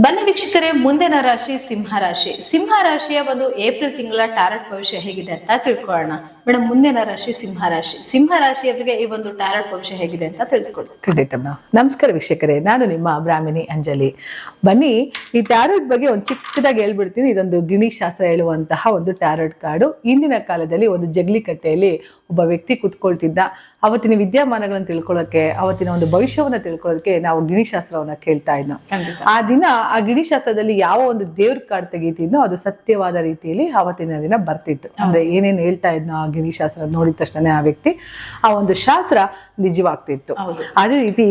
ಬನ್ನಿ ವೀಕ್ಷಕರೇ, ಮುಂದಿನ ರಾಶಿ ಸಿಂಹ ರಾಶಿ. ಸಿಂಹ ರಾಶಿಯ ಒಂದು ಏಪ್ರಿಲ್ ತಿಂಗಳ ಟಾರೆಟ್ ಭವಿಷ್ಯ ಹೇಗಿದೆ ಅಂತ ತಿಳ್ಕೊಳ್ಳೋಣ. ಮೇಡಮ್, ಮುಂದಿನ ರಾಶಿ ಸಿಂಹ ರಾಶಿ. ಸಿಂಹ ರಾಶಿಯವರಿಗೆ ಈ ಒಂದು ಟಾರೆಟ್ ಭವಿಷ್ಯ ಹೇಗಿದೆ ಅಂತ ತಿಳಿಸ್ಕೊಡಿ. ಖಂಡಿತ ಮೇಡಮ್. ನಮಸ್ಕಾರ ವೀಕ್ಷಕರೇ, ನಾನು ನಿಮ್ಮ ಬ್ರಾಹ್ಮಿಣಿ ಅಂಜಲಿ. ಬನ್ನಿ, ಈ ಟ್ಯಾರೋಟ್ ಬಗ್ಗೆ ಒಂದು ಚಿಕ್ಕದಾಗಿ ಹೇಳ್ಬಿಡ್ತೀನಿ. ಇದೊಂದು ಗಿಣಿ ಶಾಸ್ತ್ರ ಹೇಳುವಂತಹ ಒಂದು ಟ್ಯಾರೋಟ್ ಕಾರ್ಡು. ಇಂದಿನ ಕಾಲದಲ್ಲಿ ಒಂದು ಜಗ್ಲಿ ಕಟ್ಟೆಯಲ್ಲಿ ಒಬ್ಬ ವ್ಯಕ್ತಿ ಕುತ್ಕೊಳ್ತಿದ್ದ. ಅವತ್ತಿನ ವಿದ್ಯಮಾನಗಳನ್ನು ತಿಳ್ಕೊಳ್ಳೋಕೆ, ಅವತ್ತಿನ ಒಂದು ಭವಿಷ್ಯವನ್ನು ತಿಳ್ಕೊಳ್ಳೋಕೆ ನಾವು ಗಿಣಿಶಾಸ್ತ್ರವನ್ನ ಕೇಳ್ತಾ ಇದ್ನೋ. ಆ ದಿನ ಆ ಗಿಣಿಶಾಸ್ತ್ರದಲ್ಲಿ ಯಾವ ಒಂದು ದೇವ್ರ ಕಾರ್ಡ್ ತೆಗೀತಿದ್ನೋ ಅದು ಸತ್ಯವಾದ ರೀತಿಯಲ್ಲಿ ಅವತ್ತಿನ ದಿನ ಬರ್ತಿತ್ತು. ಅಂದ್ರೆ ಏನೇನು ಹೇಳ್ತಾ ಇದ್ನೋ ಆ ಗಿಣಿಶಾಸ್ತ್ರ ನೋಡಿದ ತಕ್ಷಣ ಆ ವ್ಯಕ್ತಿ ಆ ಒಂದು ಶಾಸ್ತ್ರ ನಿಜವಾಗ್ತಿತ್ತು. ಅದೇ ರೀತಿ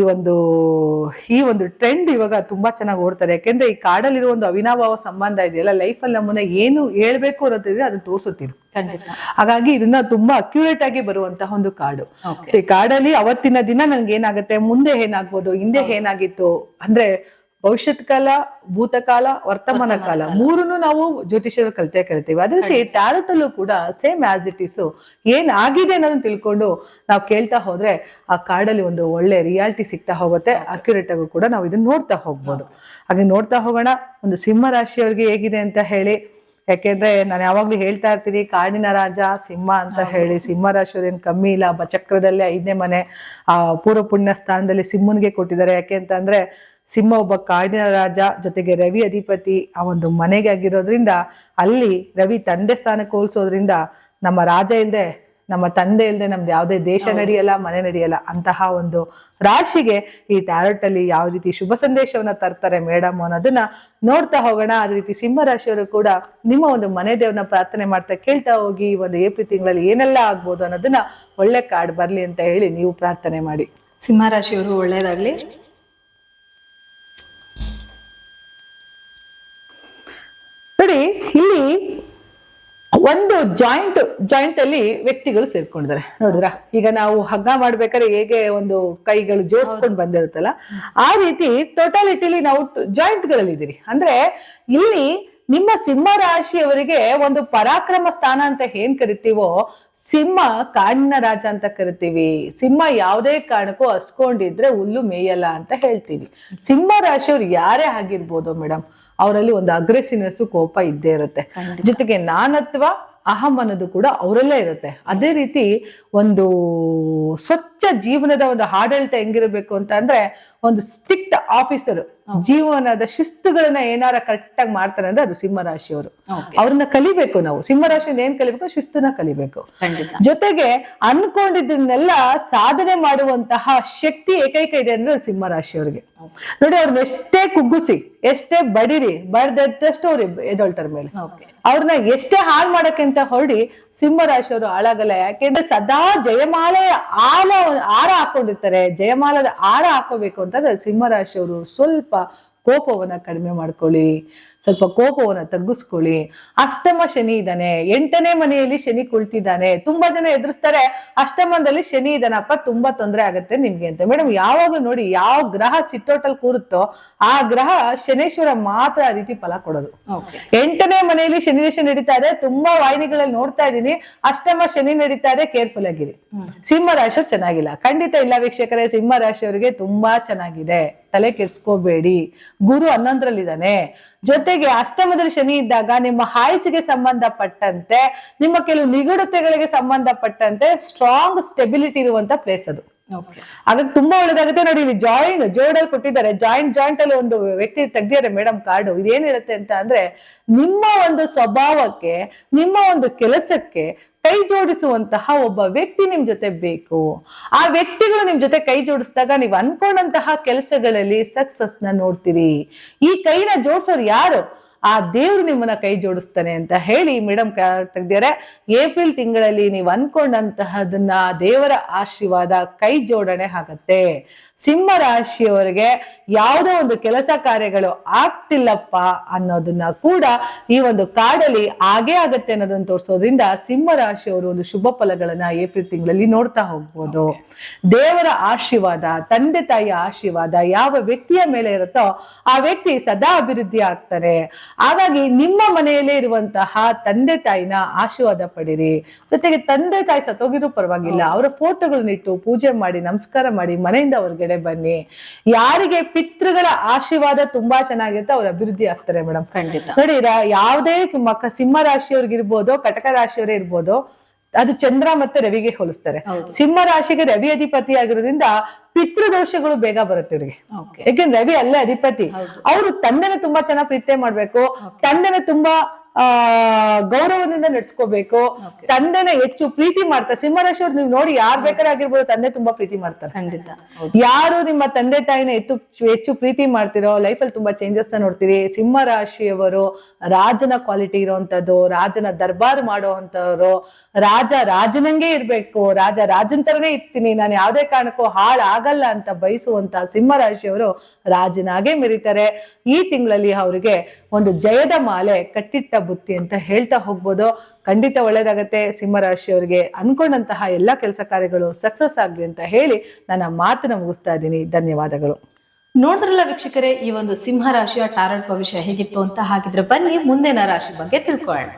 ಈ ಒಂದು ಟ್ರೆಂಡ್ ಇವಾಗ ತುಂಬಾ ಚೆನ್ನಾಗಿ ಓಡ್ತಾರೆ. ಯಾಕೆಂದ್ರೆ ಈ ಕಾರ್ಡಲ್ಲಿರೋ ಒಂದು ಅವಿನಾಭಾವ ಸಂಬಂಧ ಇದೆಯಲ್ಲ, ಲೈಫಲ್ಲಿ ನಮ್ಮನ್ನ ಏನು ಹೇಳ್ಬೇಕು ಅನ್ನೋದಿದ್ರೆ ಅದನ್ನ ತೋರಿಸುತ್ತಿದ್ರು. ಹಾಗಾಗಿ ಇದನ್ನ ತುಂಬಾ ಅಕ್ಯುರೇಟ್ ಆಗಿ ಬರುವಂತಹ ಒಂದು ಕಾರ್ಡು. ಈ ಕಾರ್ಡಲ್ಲಿ ಅವತ್ತಿನ ದಿನ ನನ್ಗೆ ಏನಾಗುತ್ತೆ, ಮುಂದೆ ಏನಾಗ್ಬೋದು, ಹಿಂದೆ ಏನಾಗಿತ್ತು ಅಂದ್ರೆ ಭವಿಷ್ಯತ್ ಕಾಲ, ಭೂತಕಾಲ, ವರ್ತಮಾನ ಕಾಲ ಮೂರನ್ನು ನಾವು ಜ್ಯೋತಿಷ್ಯದ ಕಲಿತೀವಿ. ಅದೇ ರೀತಿ ಟ್ಯಾರೋಟ್ ಅಲ್ಲೂ ಕೂಡ ಸೇಮ್ ಆಸ್ ಇಟ್ ಇಸ್ ಏನ್ ಆಗಿದೆ ಅನ್ನೋದನ್ನ ತಿಳ್ಕೊಂಡು ನಾವು ಕೇಳ್ತಾ ಹೋದ್ರೆ ಆ ಕಾರ್ಡಲ್ಲಿ ಒಂದು ಒಳ್ಳೆ ರಿಯಾಲಿಟಿ ಸಿಗ್ತಾ ಹೋಗುತ್ತೆ. ಅಕ್ಯುರೇಟ್ ಆಗು ಕೂಡ ನಾವು ಇದನ್ನ ನೋಡ್ತಾ ಹೋಗ್ಬೋದು. ಹಾಗೆ ನೋಡ್ತಾ ಹೋಗೋಣ ಒಂದು ಸಿಂಹ ರಾಶಿಯವ್ರಿಗೆ ಹೇಗಿದೆ ಅಂತ ಹೇಳಿ. ಯಾಕೆಂದ್ರೆ ನಾನು ಯಾವಾಗ್ಲೂ ಹೇಳ್ತಾ ಇರ್ತೀನಿ, ಕಾಡಿನ ರಾಜ ಸಿಂಹ ಅಂತ ಹೇಳಿ. ಸಿಂಹ ರಾಶಿಯವ್ರೇನು ಕಮ್ಮಿ ಇಲ್ಲ. ಚಕ್ರದಲ್ಲಿ 5ನೇ ಮನೆ ಆ ಪೂರ್ವ ಪುಣ್ಯ ಸ್ಥಾನದಲ್ಲಿ ಸಿಂಹನ್ಗೆ ಕೊಟ್ಟಿದ್ದಾರೆ. ಯಾಕೆ ಅಂತಂದ್ರೆ ಸಿಂಹ ಒಬ್ಬ ಕಾಡಿನ ರಾಜ, ಜೊತೆಗೆ ರವಿ ಅಧಿಪತಿ ಆ ಒಂದು ಮನೆಗೆ ಆಗಿರೋದ್ರಿಂದ ಅಲ್ಲಿ ರವಿ ತಂದೆ ಸ್ಥಾನಕ್ಕೆ ಹೋಲಿಸೋದ್ರಿಂದ ನಮ್ಮ ರಾಜ ಇಲ್ದೆ, ನಮ್ಮ ತಂದೆ ಇಲ್ದೆ ನಮ್ದು ಯಾವುದೇ ದೇಶ ನಡೆಯಲ್ಲ, ಮನೆ ನಡೆಯಲ್ಲ. ಅಂತಹ ಒಂದು ರಾಶಿಗೆ ಈ ಟ್ಯಾರೋಟ್ ಅಲ್ಲಿ ಯಾವ ರೀತಿ ಶುಭ ಸಂದೇಶವನ್ನ ತರ್ತಾರೆ ಮೇಡಮ್ ಅನ್ನೋದನ್ನ ನೋಡ್ತಾ ಹೋಗೋಣ. ಅದೇ ರೀತಿ ಸಿಂಹ ರಾಶಿಯವರು ಕೂಡ ನಿಮ್ಮ ಒಂದು ಮನೆ ದೇವ್ರನ್ನ ಪ್ರಾರ್ಥನೆ ಮಾಡ್ತಾ ಕೇಳ್ತಾ ಹೋಗಿ ಒಂದು ಏಪ್ರಿಲ್ ತಿಂಗಳಲ್ಲಿ ಏನೆಲ್ಲ ಆಗ್ಬೋದು ಅನ್ನೋದನ್ನ ಒಳ್ಳೆ ಕಾರ್ಡ್ ಬರ್ಲಿ ಅಂತ ಹೇಳಿ ನೀವು ಪ್ರಾರ್ಥನೆ ಮಾಡಿ. ಸಿಂಹ ರಾಶಿಯವರು ಒಳ್ಳೇದಾಗ್ಲಿ. ನೋಡಿ, ಇಲ್ಲಿ ಒಂದು ಜಾಯಿಂಟ್ ಅಲ್ಲಿ ವ್ಯಕ್ತಿಗಳು ಸೇರ್ಕೊಂಡಿದ್ದಾರೆ. ನೋಡಿದ್ರ, ಈಗ ನಾವು ಹಗ್ಗ ಮಾಡ್ಬೇಕಾದ್ರೆ ಹೇಗೆ ಒಂದು ಕೈಗಳು ಜೋಡಿಸ್ಕೊಂಡು ಬಂದಿರುತ್ತಲ್ಲ, ಆ ರೀತಿ ಟೋಟಾಲಿಟಿಲಿ ನಾವು ಜಾಯಿಂಟ್ ಗಳಲ್ಲಿ ಇದ್ದೀರಿ. ಅಂದ್ರೆ ಇಲ್ಲಿ ನಿಮ್ಮ ಸಿಂಹ ರಾಶಿಯವರಿಗೆ ಒಂದು ಪರಾಕ್ರಮ ಸ್ಥಾನ ಅಂತ ಏನ್ ಕರಿತೀವೋ, ಸಿಂಹ ಕಾಡಿನ ರಾಜ ಅಂತ ಕರಿತೀವಿ. ಸಿಂಹ ಯಾವುದೇ ಕಾರಣಕ್ಕೂ ಹಸ್ಕೊಂಡಿದ್ರೆ ಹುಲ್ಲು ಮೇಯಲ್ಲ ಅಂತ ಹೇಳ್ತೀವಿ. ಸಿಂಹ ರಾಶಿಯವ್ರು ಯಾರೇ ಆಗಿರ್ಬೋದು ಮೇಡಮ್, ಅವರಲ್ಲಿ ಒಂದು ಅಗ್ರೆಸಿವ್ನೆಸ್, ಕೋಪ ಇದ್ದೇ ಇರುತ್ತೆ. ಜೊತೆಗೆ ನಾನತ್ವ, ಅಹಂ ಅನ್ನೋದು ಕೂಡ ಅವರಲ್ಲೇ ಇರುತ್ತೆ. ಅದೇ ರೀತಿ ಒಂದು ಸ್ವಚ್ಛ ಜೀವನದ ಒಂದು ಆಡಳಿತ ಹೆಂಗಿರಬೇಕು ಅಂತ ಅಂದ್ರೆ, ಒಂದು ಸ್ಟ್ರಿಕ್ಟ್ ಆಫೀಸರ್ ಜೀವನದ ಶಿಸ್ತುಗಳನ್ನ ಏನಾರ ಕರೆಕ್ಟ್ ಆಗಿ ಮಾಡ್ತಾರೆ ಅಂದ್ರೆ ಅದು ಸಿಂಹ ರಾಶಿಯವರು. ಅವ್ರನ್ನ ಕಲಿಬೇಕು ನಾವು. ಸಿಂಹ ರಾಶಿಯಿಂದ ಏನ್ ಕಲಿಬೇಕು? ಶಿಸ್ತನ್ನ ಕಲಿಬೇಕು. ಜೊತೆಗೆ ಅನ್ಕೊಂಡಿದ್ದನ್ನೆಲ್ಲ ಸಾಧನೆ ಮಾಡುವಂತಹ ಶಕ್ತಿ ಏಕೈಕ ಇದೆ ಅಂದ್ರೆ ಸಿಂಹ ರಾಶಿಯವರಿಗೆ. ನೋಡಿ, ಅವ್ರನ್ನ ಎಷ್ಟೇ ಕುಗ್ಗಿಸಿ, ಎಷ್ಟೇ ಬಡಿರಿ, ಬಡ್ದಷ್ಟು ಅವ್ರು ಎದೊಳ್ತಾರೆ ಮೇಲೆ. ಅವ್ರನ್ನ ಎಷ್ಟೇ ಹಾಳು ಮಾಡಕ್ಕೆ ಅಂತ ಹೊರಡಿ ಸಿಂಹ ರಾಶಿಯವರು ಹಾಳಾಗಲ್ಲ. ಯಾಕೆಂದ್ರೆ ಸದಾ ಜಯಮಾಲೆಯ ಹಾರ ಹಾಕೊಂಡಿರ್ತಾರೆ. ಜಯಮಾಲದ ಹಾರ ಹಾಕೋಬೇಕು ಅಂತಂದ್ರೆ ಸಿಂಹ ರಾಶಿಯವರು ಸ್ವಲ್ಪ ಕೋಪವನ್ನ ಕಡಿಮೆ ಮಾಡ್ಕೊಳ್ಳಿ, ಸ್ವಲ್ಪ ಕೋಪವನ್ನ ತಗ್ಗಿಸ್ಕೊಳ್ಳಿ. ಅಷ್ಟಮ ಶನಿ ಇದ್ದಾನೆ, 8ನೇ ಮನೆಯಲ್ಲಿ ಶನಿ ಕುಳಿತಿದ್ದಾನೆ. ತುಂಬಾ ಜನ ಎದುರಿಸ್ತಾರೆ, ಅಷ್ಟಮದಲ್ಲಿ ಶನಿ ಇದ್ದಾನಪ್ಪ, ತುಂಬಾ ತೊಂದರೆ ಆಗತ್ತೆ ನಿಮ್ಗೆ ಅಂತ. ಮೇಡಮ್, ಯಾವಾಗ ನೋಡಿ ಯಾವ ಗ್ರಹ ಸಿಟ್ಟೋಟಲ್ ಕೂರುತ್ತೋ ಆ ಗ್ರಹ ಶನೇಶ್ವರ ಮಾತ್ರ ಆ ರೀತಿ ಫಲ ಕೊಡೋದು. 8ನೇ ಮನೆಯಲ್ಲಿ ಶನಿ ದಶೆ ನಡೀತಾ ಇದೆ, ತುಂಬಾ ವಾಹಿನಿಗಳಲ್ಲಿ ನೋಡ್ತಾ ಇದ್ದೀನಿ, ಅಷ್ಟಮ ಶನಿ ನಡೀತಾ ಇದೆ, ಕೇರ್ಫುಲ್ ಆಗಿರಿ. ಸಿಂಹ ರಾಶಿಯವ್ರು ಚೆನ್ನಾಗಿಲ್ಲ? ಖಂಡಿತ ಇಲ್ಲ ವೀಕ್ಷಕರೇ. ಸಿಂಹ ರಾಶಿಯವರಿಗೆ ತುಂಬಾ ಚೆನ್ನಾಗಿದೆ, ತಲೆ ಕೆಡ್ಸ್ಕೋಬೇಡಿ. ಗುರು 11ರಲ್ಲಿದ್ದಾನೆ. ಜೊತೆಗೆ ಅಷ್ಟಮದಲ್ಲಿ ಶನಿ ಇದ್ದಾಗ ನಿಮ್ಮ ಆಯುಸ್ಸಿಗೆ ಸಂಬಂಧಪಟ್ಟಂತೆ, ನಿಮ್ಮ ಕೆಲವು ನಿಗೂಢತೆಗಳಿಗೆ ಸಂಬಂಧಪಟ್ಟಂತೆ ಸ್ಟ್ರಾಂಗ್ ಸ್ಟೆಬಿಲಿಟಿ ಇರುವಂತ ಪ್ಲೇಸ್ ಅದು. ಅದಕ್ಕೆ ತುಂಬಾ ಒಳ್ಳೇದಾಗುತ್ತೆ. ನೋಡಿ, ಇಲ್ಲಿ ಜೋಡಲ್ಲಿ ಕೊಟ್ಟಿದ್ದಾರೆ. ಜಾಯಿಂಟ್ ಅಲ್ಲಿ ಒಂದು ವ್ಯಕ್ತಿ ತೆಗ್ದಿದ್ದಾರೆ ಮೇಡಮ್ ಕಾರ್ಡು. ಇದೇನ್ ಹೇಳುತ್ತೆ ಅಂತ ಅಂದ್ರೆ, ನಿಮ್ಮ ಒಂದು ಸ್ವಭಾವಕ್ಕೆ, ನಿಮ್ಮ ಒಂದು ಕೆಲಸಕ್ಕೆ ಕೈ ಜೋಡಿಸುವಂತಹ ಒಬ್ಬ ವ್ಯಕ್ತಿ ನಿಮ್ ಜೊತೆ ಬೇಕು. ಆ ವ್ಯಕ್ತಿಗಳು ನಿಮ್ ಜೊತೆ ಕೈ ಜೋಡಿಸಿದಾಗ ನೀವು ಅನ್ಕೊಂಡಂತಹ ಕೆಲಸಗಳಲ್ಲಿ ಸಕ್ಸಸ್ ನ ನೋಡ್ತೀರಿ. ಈ ಕೈನ ಜೋಡಿಸೋರು ಯಾರು? ಆ ದೇವ್ರು ನಿಮ್ಮನ್ನ ಕೈ ಜೋಡಿಸ್ತಾನೆ ಅಂತ ಹೇಳಿ ಮೇಡಮ್ ತೆಗ್ದಿದ್ದಾರೆ. ಏಪ್ರಿಲ್ ತಿಂಗಳಲ್ಲಿ ನೀವು ಅನ್ಕೊಂಡಂತಹದನ್ನ ದೇವರ ಆಶೀರ್ವಾದ, ಕೈ ಜೋಡಣೆ ಆಗತ್ತೆ. ಸಿಂಹ ರಾಶಿಯವರಿಗೆ ಯಾವುದೋ ಒಂದು ಕೆಲಸ ಕಾರ್ಯಗಳು ಆಗ್ತಿಲ್ಲಪ್ಪ ಅನ್ನೋದನ್ನ ಕೂಡ ಈ ಒಂದು ಕಾರ್ಡಲ್ಲಿ ಆಗೇ ಆಗತ್ತೆ ಅನ್ನೋದನ್ನ ತೋರಿಸೋದ್ರಿಂದ ಸಿಂಹ ರಾಶಿಯವರು ಒಂದು ಶುಭ ಫಲಗಳನ್ನ ಏಪ್ರಿಲ್ ತಿಂಗಳಲ್ಲಿ ನೋಡ್ತಾ ಹೋಗ್ಬೋದು. ದೇವರ ಆಶೀರ್ವಾದ, ತಂದೆ ತಾಯಿಯ ಆಶೀರ್ವಾದ ಯಾವ ವ್ಯಕ್ತಿಯ ಮೇಲೆ ಇರುತ್ತೋ ಆ ವ್ಯಕ್ತಿ ಸದಾ ಅಭಿವೃದ್ಧಿ ಆಗ್ತಾರೆ. ಹಾಗಾಗಿ ನಿಮ್ಮ ಮನೆಯಲ್ಲೇ ಇರುವಂತಹ ತಂದೆ ತಾಯಿನ ಆಶೀರ್ವಾದ ಪಡಿರಿ. ಜೊತೆಗೆ ತಂದೆ ತಾಯಿ ಸತ್ತೋಗಿರೋ ಪರವಾಗಿಲ್ಲ, ಅವರ ಫೋಟೋಗಳನ್ನಿಟ್ಟು ಪೂಜೆ ಮಾಡಿ, ನಮಸ್ಕಾರ ಮಾಡಿ, ಮನೆಯಿಂದ ಅವ್ರಿಗೆ ಕಡೆ ಬನ್ನಿ. ಯಾರಿಗೆ ಪಿತೃಗಳ ಆಶೀರ್ವಾದ ತುಂಬಾ ಚೆನ್ನಾಗಿರುತ್ತೆ ಅವ್ರ ಅಭಿವೃದ್ಧಿ ಆಗ್ತಾರೆ ಮೇಡಮ್. ಖಂಡಿತ ನೋಡಿ ಯಾವುದೇ ಸಿಂಹ ರಾಶಿಯವ್ರಿಗಿರ್ಬೋದು, ಕಟಕ ರಾಶಿಯವರೇ ಇರ್ಬೋದು, ಅದು ಚಂದ್ರ ಮತ್ತೆ ರವಿಗೆ ಹೋಲಿಸ್ತಾರೆ. ಸಿಂಹ ರಾಶಿಗೆ ರವಿ ಅಧಿಪತಿ ಆಗಿರೋದ್ರಿಂದ ಪಿತೃದೋಷಗಳು ಬೇಗ ಬರುತ್ತೆ ಇವ್ರಿಗೆ. ಯಾಕೆಂದ್ರೆ ರವಿ ಅಲ್ಲೇ ಅಧಿಪತಿ. ಅವರು ತಂದೆನ ತುಂಬಾ ಚೆನ್ನಾಗಿ ಪ್ರೀತಿ ಮಾಡ್ಬೇಕು, ತಂದೆನ ತುಂಬಾ ಗೌರವದಿಂದ ನಡೆಸ್ಕೋಬೇಕು, ತಂದೆನ ಹೆಚ್ಚು ಪ್ರೀತಿ ಮಾಡ್ತಾರೆ. ಸಿಂಹರಾಶಿಯವ್ರು ನೀವು ನೋಡಿ, ಯಾರು ಬೇಕಾದ್ರೆ ಆಗಿರ್ಬೋದು, ತಂದೆ ತುಂಬಾ ಪ್ರೀತಿ ಮಾಡ್ತಾರೆ. ಖಂಡಿತ ಯಾರು ನಿಮ್ಮ ತಂದೆ ತಾಯಿನ ಹೆಚ್ಚು ಪ್ರೀತಿ ಮಾಡ್ತಿರೋ ಲೈಫಲ್ಲಿ ತುಂಬಾ ಚೇಂಜಸ್ ನ ನೋಡ್ತೀರಿ. ಸಿಂಹ ರಾಶಿಯವರು ರಾಜನ ಕ್ವಾಲಿಟಿ ಇರೋಂಥದ್ದು, ರಾಜನ ದರ್ಬಾರ್ ಮಾಡೋವಂಥವ್ರು, ರಾಜನಂಗೆ ಇರ್ಬೇಕು, ರಾಜನ್ ತರನೇ ಇರ್ತೀನಿ, ನಾನು ಯಾವ್ದೇ ಕಾರಣಕ್ಕೂ ಹಾಳಾಗಲ್ಲ ಅಂತ ಬಯಸುವಂತ ಸಿಂಹ ರಾಶಿಯವರು ರಾಜನಾಗೆ ಮೆರೀತಾರೆ. ಈ ತಿಂಗಳಲ್ಲಿ ಅವರಿಗೆ ಒಂದು ಜಯದ ಮಾಲೆ, ಕಟ್ಟಿಟ್ಟ ಬುತ್ತಿ ಅಂತ ಹೇಳ್ತಾ ಹೋಗ್ಬೋದು. ಖಂಡಿತ ಒಳ್ಳೇದಾಗತ್ತೆ. ಸಿಂಹರಾಶಿಯವರಿಗೆ ಅನ್ಕೊಂಡಂತಹ ಎಲ್ಲಾ ಕೆಲಸ ಕಾರ್ಯಗಳು ಸಕ್ಸಸ್ ಆಗ್ಲಿ ಅಂತ ಹೇಳಿ ನನ್ನ ಮಾತನ್ನ ಮುಗಿಸ್ತಾ ಇದ್ದೀನಿ. ಧನ್ಯವಾದಗಳು. ನೋಡಿದ್ರಲ್ಲ ವೀಕ್ಷಕರೇ, ಈ ಒಂದು ಸಿಂಹ ರಾಶಿಯ ಟಾರೆಟ್ ಭವಿಷ್ಯ ಹೇಗಿತ್ತು ಅಂತ. ಹಾಗಿದ್ರೆ ಬನ್ನಿ ಮುಂದಿನ ರಾಶಿ ಬಗ್ಗೆ ತಿಳ್ಕೊಳ್ಳೋಣ.